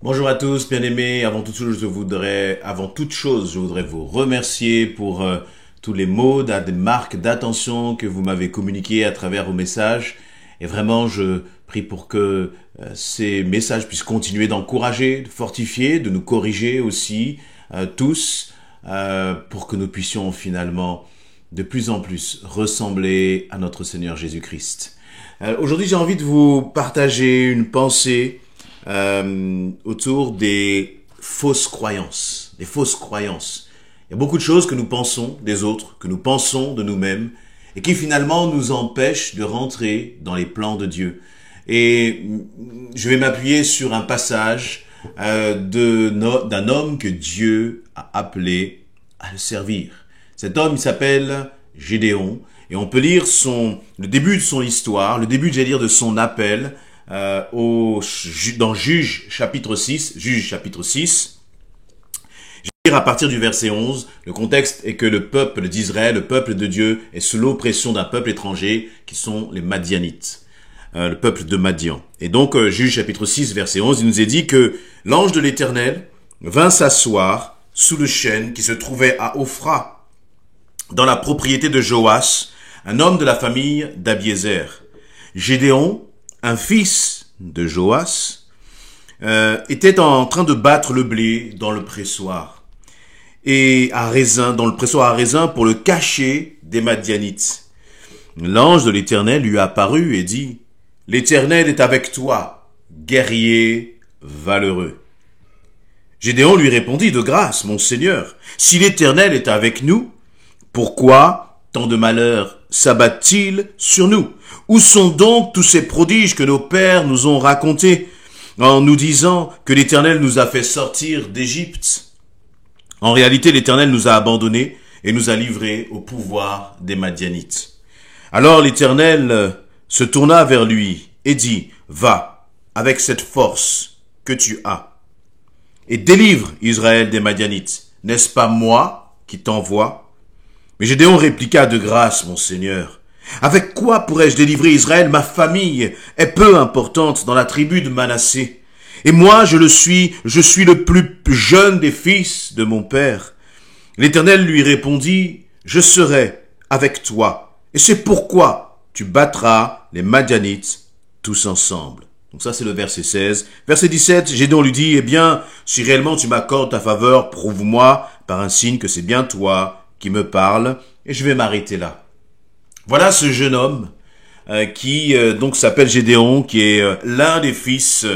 Bonjour à tous, bien-aimés. Avant toute chose, je voudrais vous remercier pour tous les mots, des marques d'attention que vous m'avez communiquées à travers vos messages. Et vraiment, je prie pour que ces messages puissent continuer d'encourager, de fortifier, de nous corriger aussi, tous, pour que nous puissions finalement de plus en plus ressembler à notre Seigneur Jésus-Christ. Aujourd'hui, j'ai envie de vous partager une pensée autour des fausses croyances. Des fausses croyances. Il y a beaucoup de choses que nous pensons des autres, que nous pensons de nous-mêmes, et qui finalement nous empêchent de rentrer dans les plans de Dieu. Et je vais m'appuyer sur un passage d'un homme que Dieu a appelé à le servir. Cet homme, il s'appelle Gédéon, et on peut lire le début de son histoire, le début, j'allais dire, de son appel, dans Juge chapitre 6. Je vais lire à partir du verset 11. Le contexte est que le peuple d'Israël, le peuple de Dieu, est sous l'oppression d'un peuple étranger qui sont les Madianites, le peuple de Madian. Et donc, Juge chapitre 6, verset 11, il nous est dit que l'ange de l'Éternel vint s'asseoir sous le chêne qui se trouvait à Ophra, dans la propriété de Joas, un homme de la famille d'Abiézer. Gédéon, un fils de Joas, était en train de battre le blé dans le pressoir dans le pressoir à raisin pour le cacher des Madianites. L'ange de l'Éternel lui apparut et dit: L'Éternel est avec toi, guerrier valeureux. Gédéon lui répondit: De grâce, mon Seigneur, si l'Éternel est avec nous, pourquoi tant de malheurs s'abattent-ils sur nous? Où sont donc tous ces prodiges que nos pères nous ont racontés en nous disant que l'Éternel nous a fait sortir d'Égypte? En réalité, l'Éternel nous a abandonnés et nous a livrés au pouvoir des Madianites. Alors l'Éternel se tourna vers lui et dit: Va avec cette force que tu as et délivre Israël des Madianites. N'est-ce pas moi qui t'envoie? Mais Gédéon répliqua: De grâce, mon Seigneur. Avec quoi pourrais-je délivrer Israël? Ma famille est peu importante dans la tribu de Manassé. Et moi, je suis le plus jeune des fils de mon père. L'Éternel lui répondit: Je serai avec toi. Et c'est pourquoi tu battras les Madianites tous ensemble. Donc ça, c'est le verset 16. Verset 17, Gédéon lui dit: Eh bien, si réellement tu m'accordes ta faveur, prouve-moi par un signe que c'est bien toi qui me parle, et je vais m'arrêter là. Voilà ce jeune homme qui donc s'appelle Gédéon, qui est l'un des fils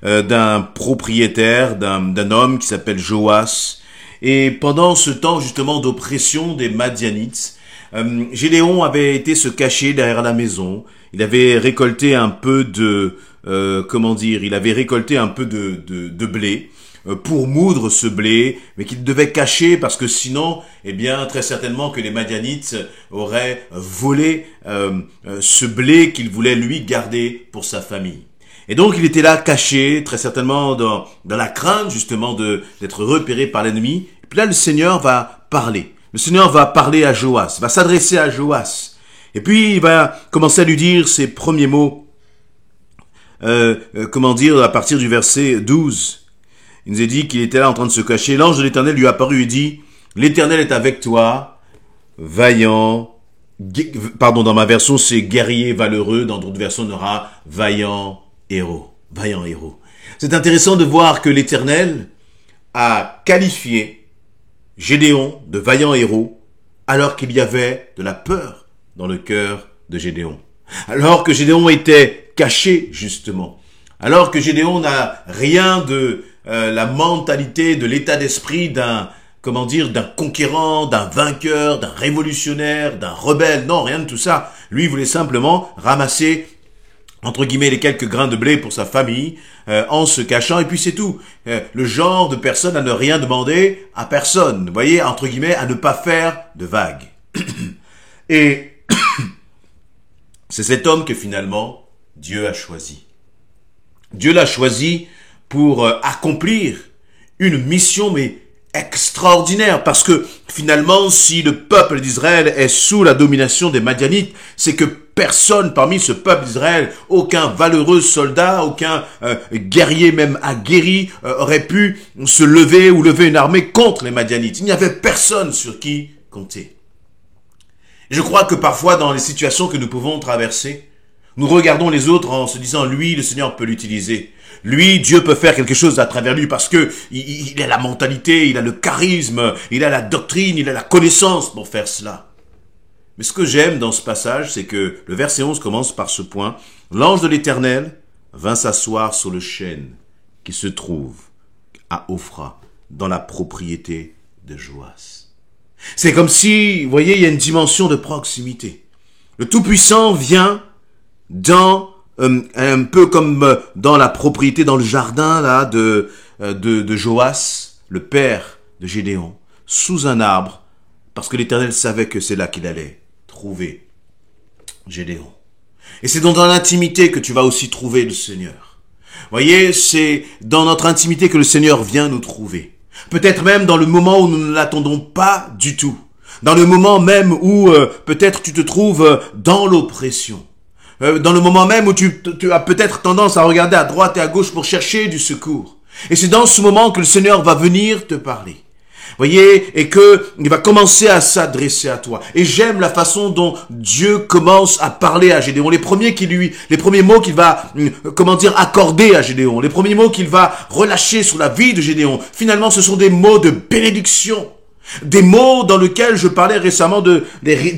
d'un propriétaire, d'un homme qui s'appelle Joas. Et pendant ce temps justement d'oppression des Madianites, Gédéon avait été se cacher derrière la maison. Il avait récolté un peu de blé pour moudre ce blé, mais qu'il devait cacher parce que sinon, eh bien, très certainement que les Madianites auraient volé ce blé qu'il voulait lui garder pour sa famille. Et donc, il était là caché, très certainement dans la crainte justement d'être repéré par l'ennemi. Et puis là, le Seigneur va parler. Le Seigneur va parler à Joas, va s'adresser à Joas. Et puis, il va commencer à lui dire ses premiers mots, à partir du verset 12. Il nous est dit qu'il était là en train de se cacher. L'ange de l'Éternel lui apparut et dit: L'Éternel est avec toi, vaillant. Dans ma version, c'est guerrier valeureux. Dans d'autres versions, on aura vaillant héros. Vaillant héros. C'est intéressant de voir que l'Éternel a qualifié Gédéon de vaillant héros alors qu'il y avait de la peur dans le cœur de Gédéon. Alors que Gédéon était caché, justement. Alors que Gédéon n'a rien de la mentalité, de l'état d'esprit d'un conquérant, d'un vainqueur, d'un révolutionnaire, d'un rebelle. Non, rien de tout ça. Lui, il voulait simplement ramasser, entre guillemets, les quelques grains de blé pour sa famille, en se cachant, et puis c'est tout. Le genre de personne à ne rien demander à personne. Vous voyez, entre guillemets, à ne pas faire de vagues. Et c'est cet homme que finalement, Dieu a choisi. Dieu l'a choisi pour accomplir une mission, mais extraordinaire, parce que finalement, si le peuple d'Israël est sous la domination des Madianites, c'est que personne parmi ce peuple d'Israël, aucun valeureux soldat, aucun guerrier même aguerri aurait pu se lever ou lever une armée contre les Madianites. Il n'y avait personne sur qui compter. Et je crois que parfois dans les situations que nous pouvons traverser, nous regardons les autres en se disant, lui, le Seigneur peut l'utiliser. Lui, Dieu peut faire quelque chose à travers lui parce que il a la mentalité, il a le charisme, il a la doctrine, il a la connaissance pour faire cela. Mais ce que j'aime dans ce passage, c'est que le verset 11 commence par ce point. L'ange de l'Éternel vint s'asseoir sur le chêne qui se trouve à Ophra, dans la propriété de Joas. C'est comme si, vous voyez, il y a une dimension de proximité. Le Tout-Puissant vient dans un peu comme dans la propriété, dans le jardin là de Joas, le père de Gédéon, sous un arbre, parce que l'Éternel savait que c'est là qu'il allait trouver Gédéon. Et c'est dans l'intimité que tu vas aussi trouver le Seigneur. Voyez, c'est dans notre intimité que le Seigneur vient nous trouver. Peut-être même dans le moment où nous ne l'attendons pas du tout. Dans le moment même où peut-être tu te trouves dans l'oppression. Dans le moment même où tu as peut-être tendance à regarder à droite et à gauche pour chercher du secours. Et c'est dans ce moment que le Seigneur va venir te parler. Voyez, et que il va commencer à s'adresser à toi. Et j'aime la façon dont Dieu commence à parler à Gédéon. Les premiers mots qu'il va, accorder à Gédéon. Les premiers mots qu'il va relâcher sur la vie de Gédéon. Finalement, ce sont des mots de bénédiction. Des mots dans lesquels je parlais récemment des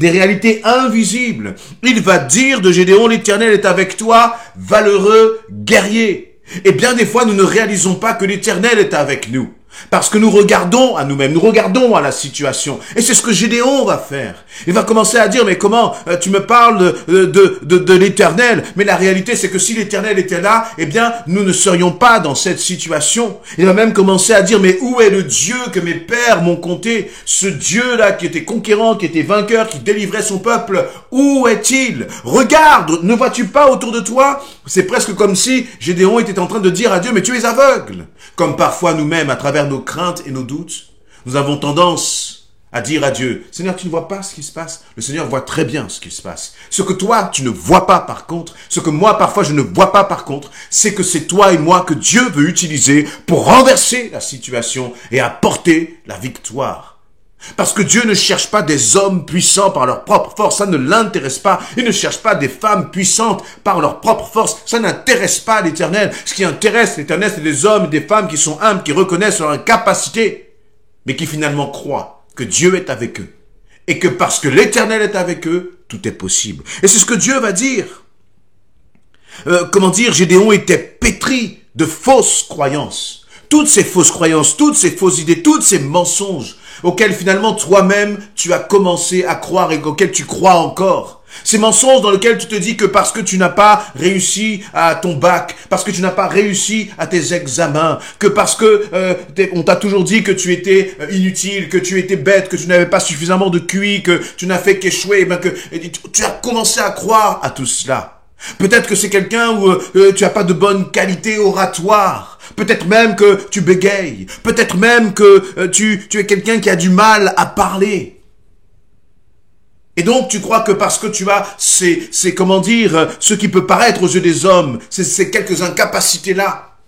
réalités invisibles. Il va dire de Gédéon, l'Éternel est avec toi, valeureux guerrier. Et bien des fois, nous ne réalisons pas que l'Éternel est avec nous. Parce que nous regardons à nous-mêmes, nous regardons à la situation. Et c'est ce que Gédéon va faire. Il va commencer à dire, mais comment tu me parles de l'Éternel? Mais la réalité, c'est que si l'Éternel était là, eh bien, nous ne serions pas dans cette situation. Il va même commencer à dire, mais où est le Dieu que mes pères m'ont compté? Ce Dieu-là qui était conquérant, qui était vainqueur, qui délivrait son peuple, où est-il? Regarde, ne vois-tu pas autour de toi? C'est presque comme si Gédéon était en train de dire à Dieu, mais tu es aveugle. Comme parfois nous-mêmes, à travers nos craintes et nos doutes, nous avons tendance à dire à Dieu, Seigneur, tu ne vois pas ce qui se passe. Le Seigneur voit très bien ce qui se passe. Ce que toi, tu ne vois pas par contre, ce que moi, parfois, je ne vois pas par contre, c'est que c'est toi et moi que Dieu veut utiliser pour renverser la situation et apporter la victoire. Parce que Dieu ne cherche pas des hommes puissants par leur propre force, ça ne l'intéresse pas. Il ne cherche pas des femmes puissantes par leur propre force, ça n'intéresse pas l'Éternel. Ce qui intéresse l'Éternel, c'est des hommes et des femmes qui sont humbles, qui reconnaissent leur capacité, mais qui finalement croient que Dieu est avec eux. Et que parce que l'Éternel est avec eux, tout est possible. Et c'est ce que Dieu va dire. Gédéon était pétri de fausses croyances. Toutes ces fausses croyances, toutes ces fausses idées, tous ces mensonges auxquels finalement toi-même tu as commencé à croire et auxquels tu crois encore. Ces mensonges dans lesquels tu te dis que parce que tu n'as pas réussi à ton bac, parce que tu n'as pas réussi à tes examens, que parce que on t'a toujours dit que tu étais inutile, que tu étais bête, que tu n'avais pas suffisamment de QI, que tu n'as fait qu'échouer, que tu as commencé à croire à tout cela. Peut-être que c'est quelqu'un où tu n'as pas de bonne qualité oratoire. Peut-être même que tu bégayes. Peut-être même que tu es quelqu'un qui a du mal à parler. Et donc tu crois que parce que tu as ce qui peut paraître aux yeux des hommes, ces quelques incapacités-là.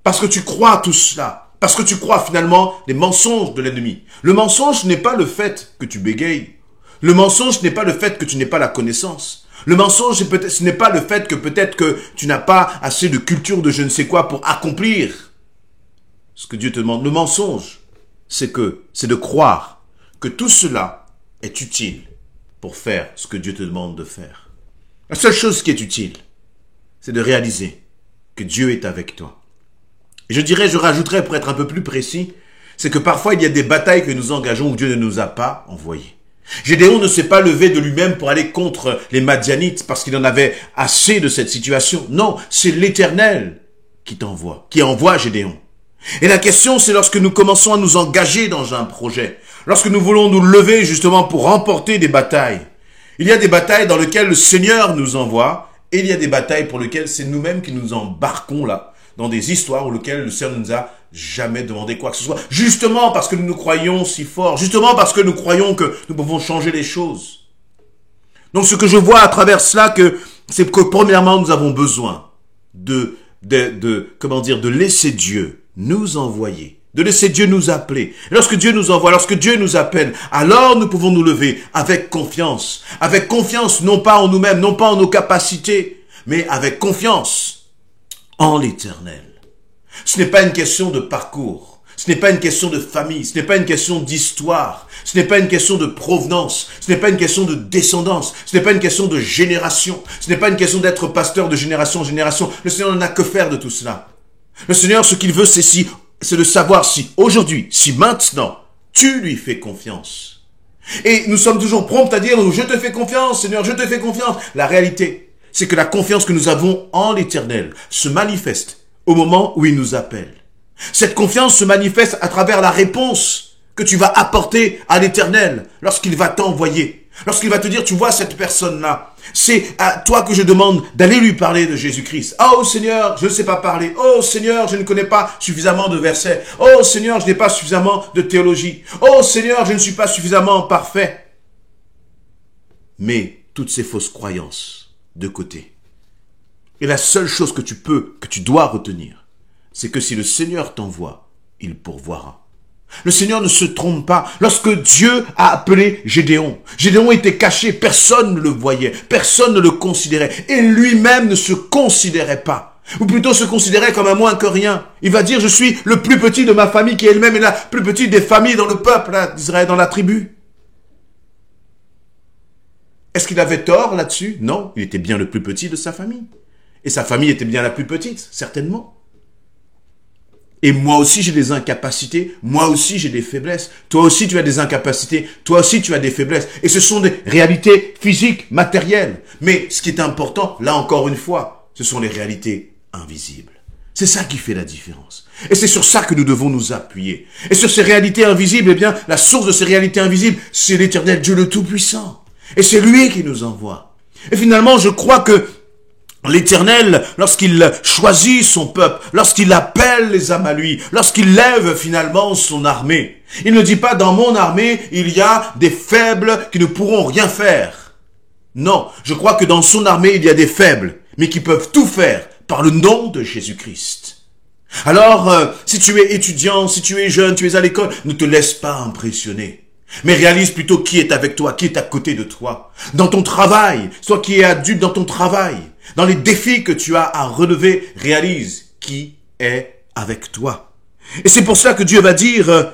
Parce que tu crois tout cela. Parce que tu crois finalement les mensonges de l'ennemi. Le mensonge n'est pas le fait que tu bégayes. Le mensonge n'est pas le fait que tu n'aies pas la connaissance. Le mensonge, ce n'est pas le fait que peut-être que tu n'as pas assez de culture de je ne sais quoi pour accomplir ce que Dieu te demande. Le mensonge, c'est de croire que tout cela est utile pour faire ce que Dieu te demande de faire. La seule chose qui est utile, c'est de réaliser que Dieu est avec toi. Et je rajouterais pour être un peu plus précis, c'est que parfois il y a des batailles que nous engageons où Dieu ne nous a pas envoyées. Gédéon ne s'est pas levé de lui-même pour aller contre les Madianites parce qu'il en avait assez de cette situation. Non, c'est l'Éternel qui envoie Gédéon. Et la question, c'est lorsque nous commençons à nous engager dans un projet, lorsque nous voulons nous lever justement pour remporter des batailles. Il y a des batailles dans lesquelles le Seigneur nous envoie et il y a des batailles pour lesquelles c'est nous-mêmes qui nous embarquons là, dans des histoires où lesquelles le Seigneur ne nous a jamais demandé quoi que ce soit. Justement parce que nous nous croyons si forts, justement parce que nous croyons que nous pouvons changer les choses. Donc ce que je vois à travers cela, c'est que premièrement, nous avons besoin de laisser Dieu nous envoyer, de laisser Dieu nous appeler. Et lorsque Dieu nous envoie, lorsque Dieu nous appelle, alors nous pouvons nous lever avec confiance, non pas en nous-mêmes, non pas en nos capacités, mais avec confiance en l'Éternel. Ce n'est pas une question de parcours. Ce n'est pas une question de famille, ce n'est pas une question d'histoire, ce n'est pas une question de provenance, ce n'est pas une question de descendance, ce n'est pas une question de génération, ce n'est pas une question d'être pasteur de génération en génération. Le Seigneur n'en a que faire de tout cela. Le Seigneur, ce qu'il veut, c'est de savoir si aujourd'hui, si maintenant, tu lui fais confiance. Et nous sommes toujours prompts à dire, je te fais confiance, Seigneur, je te fais confiance. La réalité, c'est que la confiance que nous avons en l'Éternel se manifeste au moment où il nous appelle. Cette confiance se manifeste à travers la réponse que tu vas apporter à l'Éternel lorsqu'il va t'envoyer. Lorsqu'il va te dire, tu vois cette personne-là, c'est à toi que je demande d'aller lui parler de Jésus-Christ. Oh Seigneur, je ne sais pas parler. Oh Seigneur, je ne connais pas suffisamment de versets. Oh Seigneur, je n'ai pas suffisamment de théologie. Oh Seigneur, je ne suis pas suffisamment parfait. Mais toutes ces fausses croyances de côté. Et la seule chose que tu dois retenir, c'est que si le Seigneur t'envoie, il pourvoira. Le Seigneur ne se trompe pas. Lorsque Dieu a appelé Gédéon, Gédéon était caché, personne ne le voyait, personne ne le considérait, et lui-même ne se considérait pas, ou plutôt se considérait comme un moins que rien. Il va dire, je suis le plus petit de ma famille, qui elle-même est la plus petite des familles dans le peuple d'Israël, dans la tribu. Est-ce qu'il avait tort là-dessus? Non, il était bien le plus petit de sa famille. Et sa famille était bien la plus petite, certainement. Et moi aussi, j'ai des incapacités. Moi aussi, j'ai des faiblesses. Toi aussi, tu as des incapacités. Toi aussi, tu as des faiblesses. Et ce sont des réalités physiques, matérielles. Mais ce qui est important, là encore une fois, ce sont les réalités invisibles. C'est ça qui fait la différence. Et c'est sur ça que nous devons nous appuyer. Et sur ces réalités invisibles, eh bien, la source de ces réalités invisibles, c'est l'Éternel Dieu le Tout-Puissant. Et c'est lui qui nous envoie. Et finalement, je crois que l'Éternel, lorsqu'il choisit son peuple, lorsqu'il appelle les âmes à lui, lorsqu'il lève finalement son armée, il ne dit pas dans mon armée, il y a des faibles qui ne pourront rien faire. Non, je crois que dans son armée, il y a des faibles, mais qui peuvent tout faire par le nom de Jésus-Christ. Alors, si tu es étudiant, si tu es jeune, tu es à l'école, ne te laisse pas impressionner. Mais réalise plutôt qui est avec toi, qui est à côté de toi. Dans ton travail, toi qui es adulte dans ton travail, dans les défis que tu as à relever, réalise qui est avec toi. Et c'est pour ça que Dieu va dire,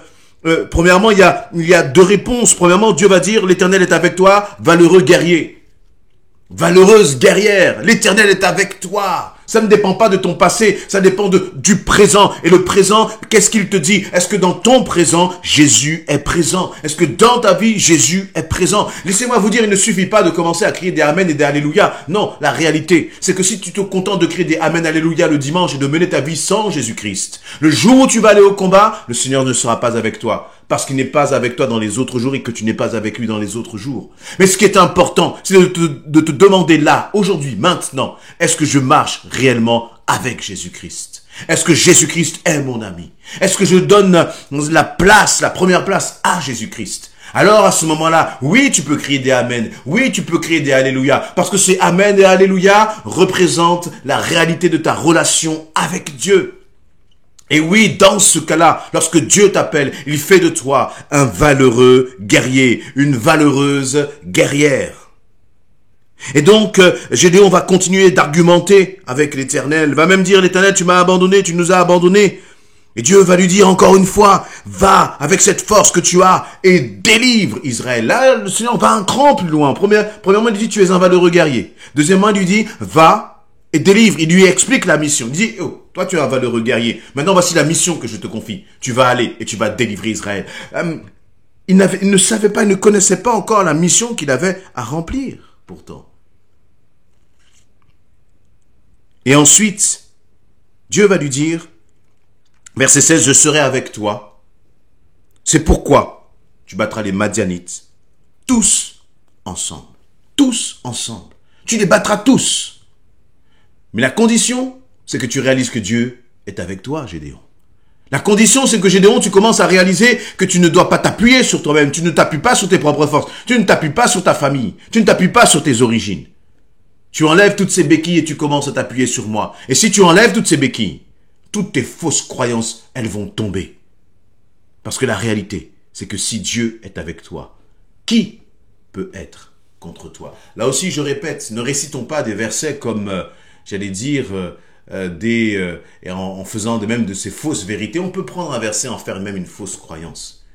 premièrement, il y a deux réponses. Premièrement, Dieu va dire, l'Éternel est avec toi, valeureux guerrier. Valeureuse guerrière, l'Éternel est avec toi. Ça ne dépend pas de ton passé, ça dépend du présent. Et le présent, qu'est-ce qu'il te dit? Est-ce que dans ton présent, Jésus est présent? Est-ce que dans ta vie, Jésus est présent? Laissez-moi vous dire, il ne suffit pas de commencer à crier des Amen et des Alléluia. Non, la réalité, c'est que si tu te contentes de crier des Amen, Alléluia le dimanche et de mener ta vie sans Jésus-Christ, le jour où tu vas aller au combat, le Seigneur ne sera pas avec toi. Parce qu'il n'est pas avec toi dans les autres jours et que tu n'es pas avec lui dans les autres jours. Mais ce qui est important, c'est de te demander là, aujourd'hui, maintenant, est-ce que je marche réellement avec Jésus-Christ? Est-ce que Jésus-Christ est mon ami? Est-ce que je donne la première place à Jésus-Christ? Alors à ce moment-là, oui, tu peux crier des Amen, oui, tu peux crier des Alléluia, parce que ces Amen et Alléluia représentent la réalité de ta relation avec Dieu. Et oui, dans ce cas-là, lorsque Dieu t'appelle, il fait de toi un valeureux guerrier, une valeureuse guerrière. Et donc, Gédéon va continuer d'argumenter avec l'Éternel, va même dire, l'Éternel, tu m'as abandonné, tu nous as abandonnés. Et Dieu va lui dire encore une fois, va avec cette force que tu as et délivre Israël. Là, le Seigneur va un cran plus loin. Premièrement, il dit, tu es un valeureux guerrier. Deuxièmement, il lui dit, va et délivre. Il lui explique la mission. Il dit, oh, toi tu es un valeureux guerrier. Maintenant, voici la mission que je te confie. Tu vas aller et tu vas délivrer Israël. Il ne savait pas, il ne connaissait pas encore la mission qu'il avait à remplir, pourtant. Et ensuite, Dieu va lui dire, verset 16, je serai avec toi. C'est pourquoi tu battras les Madianites. Tous ensemble. Tous ensemble. Tu les battras tous. Mais la condition, c'est que tu réalises que Dieu est avec toi, Gédéon. La condition, c'est que Gédéon, tu commences à réaliser que tu ne dois pas t'appuyer sur toi-même. Tu ne t'appuies pas sur tes propres forces. Tu ne t'appuies pas sur ta famille. Tu ne t'appuies pas sur tes origines. Tu enlèves toutes ces béquilles et tu commences à t'appuyer sur moi. Et si tu enlèves toutes ces béquilles, toutes tes fausses croyances, elles vont tomber. Parce que la réalité, c'est que si Dieu est avec toi, qui peut être contre toi? Là aussi, je répète, ne récitons pas des versets comme, j'allais dire, et en faisant même de ces fausses vérités. On peut prendre un verset et en faire même une fausse croyance.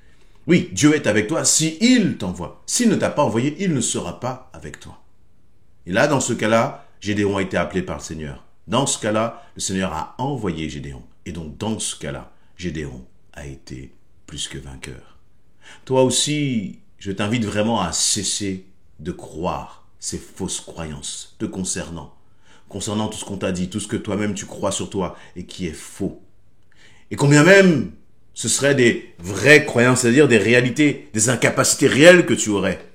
Oui, Dieu est avec toi si il t'envoie. S'il ne t'a pas envoyé, il ne sera pas avec toi. Et là, dans ce cas-là, Gédéon a été appelé par le Seigneur. Dans ce cas-là, le Seigneur a envoyé Gédéon. Et donc, dans ce cas-là, Gédéon a été plus que vainqueur. Toi aussi, je t'invite vraiment à cesser de croire ces fausses croyances te concernant tout ce qu'on t'a dit, tout ce que toi-même tu crois sur toi et qui est faux. Et combien même ce seraient des vraies croyances, c'est-à-dire des réalités, des incapacités réelles que tu aurais.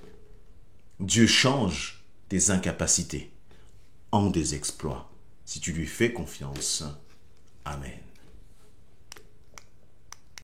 Dieu change tes incapacités en des exploits si tu lui fais confiance. Amen.